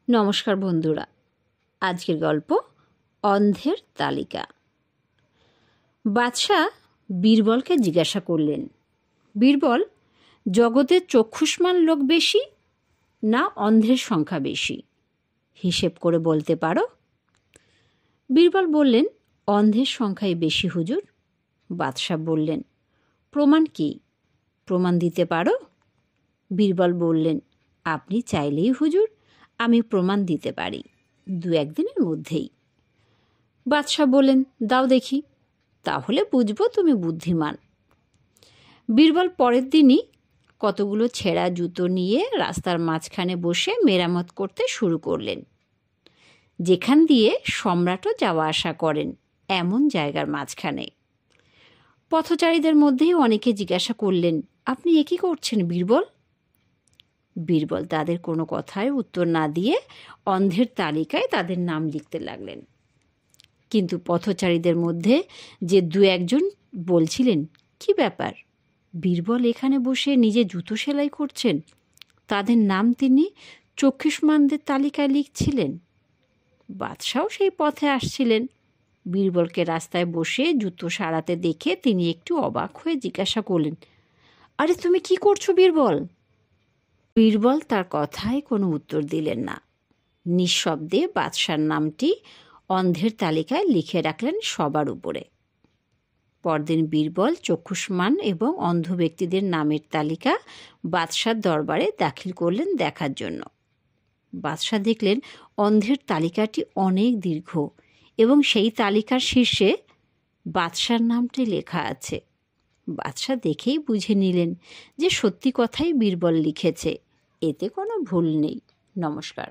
নমস্কার বন্ধুরা, আজকের গল্প অন্ধের তালিকা। বাদশাহ বীরবলকে জিজ্ঞাসা করলেন, বীরবল, জগতের চক্ষুষ্মান লোক বেশি না অন্ধের সংখ্যা বেশি? হিসেব করে বলতে পারো? বীরবল বললেন, অন্ধের সংখ্যাই বেশি হুজুর। বাদশাহ বললেন, প্রমাণ কি? প্রমাণ দিতে পারো? বীরবল বললেন, আপনি চাইলেই হুজুর আমি প্রমাণ দিতে পারি, 2-1 দিনের মধ্যেই। বাদশাহ বললেন, দাও দেখি, তাহলে বুঝবো তুমি বুদ্ধিমান। বীরবল পরের দিনই কতগুলো ছেঁড়া জুতো নিয়ে রাস্তার মাঝখানে বসে মেরামত করতে শুরু করলেন, যেখান দিয়ে সম্রাটও যাওয়া আসা করেন, এমন জায়গার মাঝখানে। পথচারীদের মধ্যেই অনেকে জিজ্ঞাসা করলেন, আপনি এ কী করছেন বীরবল? বীরবল তাদের কোনো কথায় উত্তর না দিয়ে অন্ধের তালিকায় তাদের নাম লিখতে লাগলেন। কিন্তু পথচারীদের মধ্যে যে 2-1 জন বলছিলেন, কি ব্যাপার, বীরবল এখানে বসে নিজে জুতো সেলাই করছেন, তাদের নাম তিনি চক্ষুষ্মানদের তালিকায় লিখছিলেন। বাদশাও সেই পথে আসছিলেন। বীরবলকে রাস্তায় বসে জুতো সারাতে দেখে তিনি একটু অবাক হয়ে জিজ্ঞাসা করলেন, আরে তুমি কি করছো বীরবল? বীরবল তার কথায় কোনো উত্তর দিলেন না। নিঃশব্দে বাদশার নামটি অন্ধের তালিকায় লিখে রাখলেন সবার উপরে। পরদিন বীরবল চক্ষুষ্মান এবং অন্ধ ব্যক্তিদের নামের তালিকা বাদশার দরবারে দাখিল করলেন দেখার জন্য। বাদশাহ দেখলেন অন্ধের তালিকাটি অনেক দীর্ঘ এবং সেই তালিকার শীর্ষে বাদশার নামটি লেখা আছে। বাদশাহ দেখেই বুঝে নিলেন যে সত্যি কথাই বীরবল লিখেছে, এতে কোনো ভুল নেই। নমস্কার।